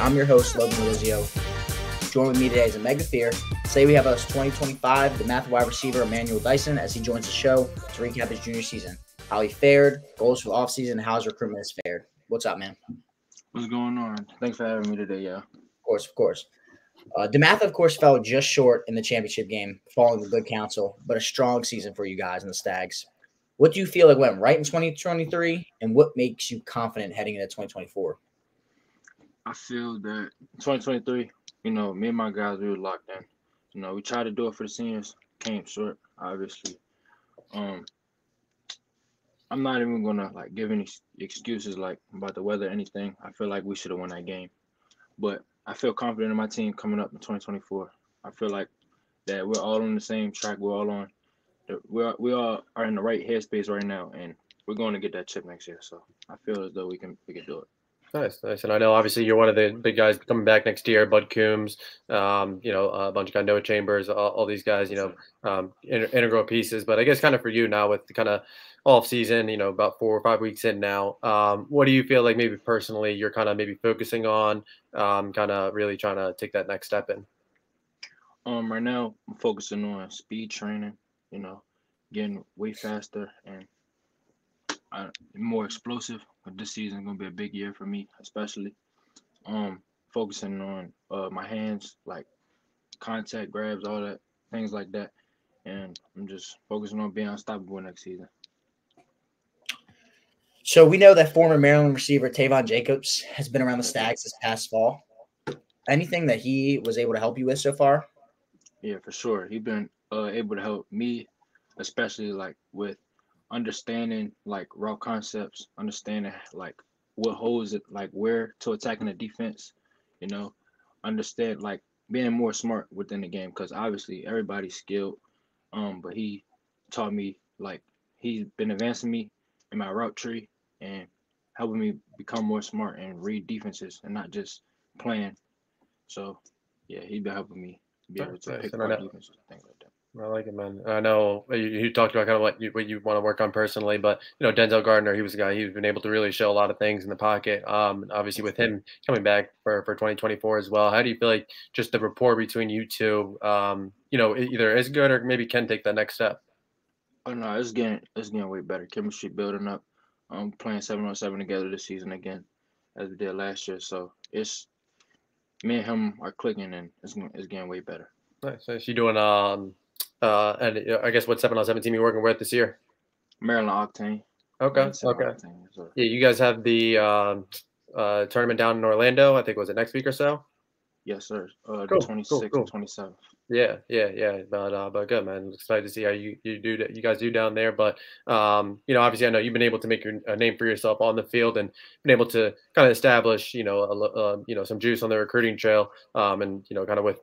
I'm your host, Logan Delizio. Joining with me today is a mega fear. Today we have us 2025 DeMatha wide receiver Emmanuel Dyson as he joins the show to recap his junior season, how he fared, goals for the offseason, and how his recruitment has fared. What's up, man? What's going on? Thanks for having me today, yeah. Of course. DeMatha, of course, fell just short in the championship game, following the good counsel, but a strong season for you guys in the Stags. What do you feel like went right in 2023, and what makes you confident heading into 2024? I feel that 2023, me and my guys, we were locked in. We tried to do it for the seniors, came short, obviously. I'm not even gonna give any excuses about the weather or anything. I feel like we should have won that game, but I feel confident in my team coming up in 2024. I feel like that we're all on the same track. We're all on. We all are in the right headspace right now, and we're going to get that chip next year. So I feel as though we can do it. Nice. And I know obviously you're one of the big guys coming back next year, Bud Coombs, a bunch of guys, Noah Chambers, all these guys, integral pieces. But I guess kind of for you now with the kind of off season, about 4 or 5 weeks in now, what do you feel like maybe personally you're kind of maybe focusing on, kind of really trying to take that next step in? Right now I'm focusing on speed training, getting way faster and more explosive. But this season is gonna be a big year for me, especially. Focusing on my hands, like contact grabs, all that things like that, and I'm just focusing on being unstoppable next season. So we know that former Maryland receiver Tavon Jacobs has been around the Stags this past fall. Anything that he was able to help you with so far? Yeah, for sure. He's been able to help me, especially with understanding route concepts, understanding what holes it where to attack in the defense, you know, understand being more smart within the game because obviously everybody's skilled. But he taught me he's been advancing me in my route tree and helping me become more smart and read defenses and not just playing. So yeah, he's been helping me be able to pick apart defenses and things like that. I like it, man. I know you talked about kind of what you want to work on personally, but Denzel Gardner, he was a guy who's been able to really show a lot of things in the pocket. Obviously with him coming back for 2024 as well. How do you feel like just the rapport between you two, either is good or maybe can take that next step? Oh no, it's getting way better. Chemistry building up. Playing 7-on-7 together this season again, as we did last year. So it's me and him are clicking, and it's getting way better. Nice. So you doing and I guess what 7-on-7 team you working with this year? Maryland Octane. Okay. Octane, so. Yeah, you guys have the tournament down in Orlando. I think was it next week or so? Yes, sir. The Cool, 26th, cool. 27th. Yeah. But good, man. Excited to see how you guys do down there. But obviously, I know you've been able to make a name for yourself on the field and been able to kind of establish, some juice on the recruiting trail. And kind of with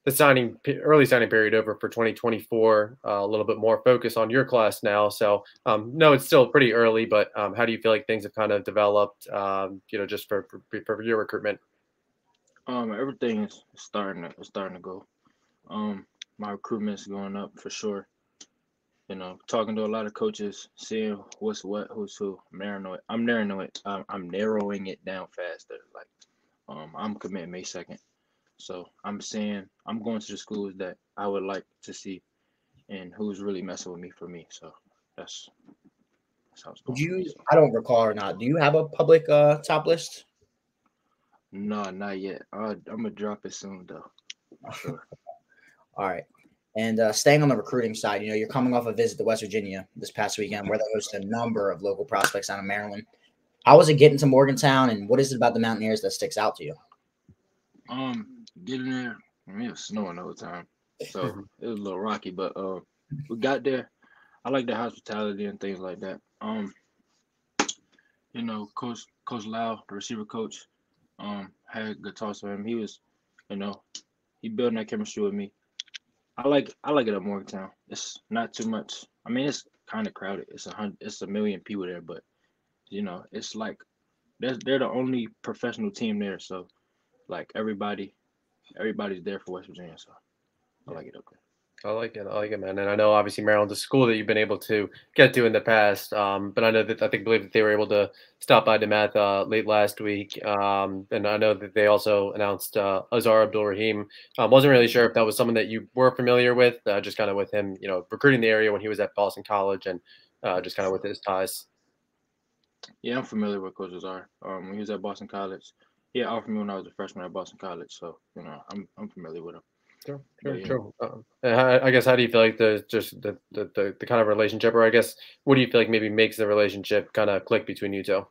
the early signing period over for 2024, a little bit more focus on your class now. So, no, it's still pretty early, but how do you feel like things have kind of developed, just for your recruitment? Everything is starting to go. My recruitment's going up for sure. Talking to a lot of coaches, seeing what's what, who's who. I'm narrowing it down faster. I'm committing May 2nd. So I'm going to the schools that I would like to see and who's really messing with me for me. So that's how it's going. I don't recall or not. Do you have a public top list? No, not yet. I'm gonna drop it soon though. Sure. All right. And staying on the recruiting side, you're coming off a visit to West Virginia this past weekend where they hosted a number of local prospects out of Maryland. How was it getting to Morgantown, and what is it about the Mountaineers that sticks out to you? Getting there, it was snowing the whole time, so it was a little rocky. But we got there. I like the hospitality and things like that. Coach Lau, the receiver coach, had good talks with him. He was, he building that chemistry with me. I like it at Morgantown. It's not too much. I mean, it's kind of crowded. It's a million people there, but it's they're the only professional team there. So everybody's there for West Virginia. So I like it up there. I like it. I like it, man. And I know obviously Maryland's a school that you've been able to get to in the past. But I know that believe that they were able to stop by DeMatha late last week. And I know that they also announced Azar Abdul Rahim. Wasn't really sure if that was someone that you were familiar with, just kind of with him, recruiting the area when he was at Boston College and just kind of with his ties. Yeah, I'm familiar with Coach Azar. When he was at Boston College, he offered me when I was a freshman at Boston College, so I'm familiar with him. Sure, But yeah, sure. And I guess how do you feel like the kind of relationship, or I guess what do you feel like maybe makes the relationship kind of click between you two?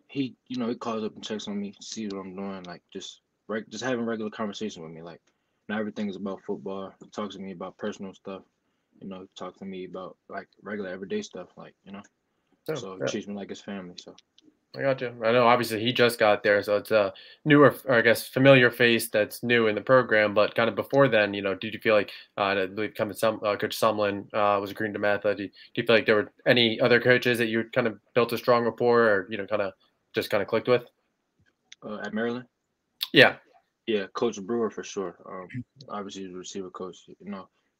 He calls up and checks on me, see what I'm doing, like just having regular conversation with me. Like not everything is about football. He talks to me about personal stuff. He talks to me about like regular everyday stuff, So he Yeah. treats me like his family. So I got you. I know obviously he just got there, so it's a newer, or I guess familiar face that's new in the program. But kind of before then, did you feel like I believe Coach Sumlin was agreeing to Matha? Do you feel like there were any other coaches that you kind of built a strong rapport, or kind of clicked with? at Maryland, Yeah. yeah, Coach Brewer for sure. Obviously he's a receiver coach.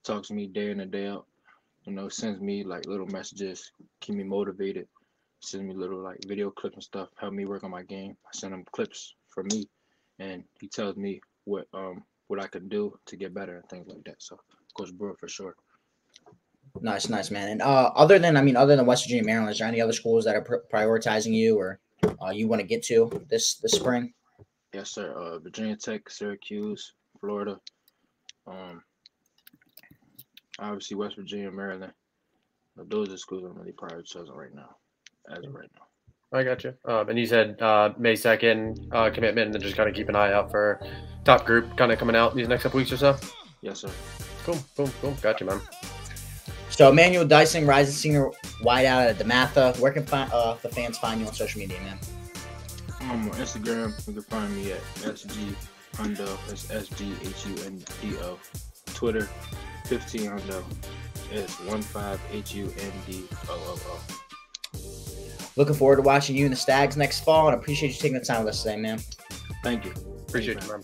Talks to me day in and day out. Sends me like little messages, keep me motivated. Send me little like video clips and stuff, help me work on my game. I send him clips for me, and he tells me what I could do to get better and things like that. So Coach Brewer for sure. Nice, man. And other than West Virginia, Maryland, is there any other schools that are prioritizing you or you want to get to this spring? Yes, sir. Virginia Tech, Syracuse, Florida. Obviously West Virginia, Maryland. Those are the schools I'm really prioritizing right now, as of right now. I got you. And you said May 2nd commitment, and then just kind of keep an eye out for top group kind of coming out these next couple weeks or so. Yes, sir. Cool. Got you, man. So Emmanuel Dyson, rising senior wideout at DeMatha. Where can the fans find you on social media, man? On Instagram, you can find me at SGHundo. That's SGHUNDO. Twitter, 15Hundo. It's 15HUNDOOO. Looking forward to watching you and the Stags next fall, and appreciate you taking the time with us today, man. Thank you. Appreciate you, man.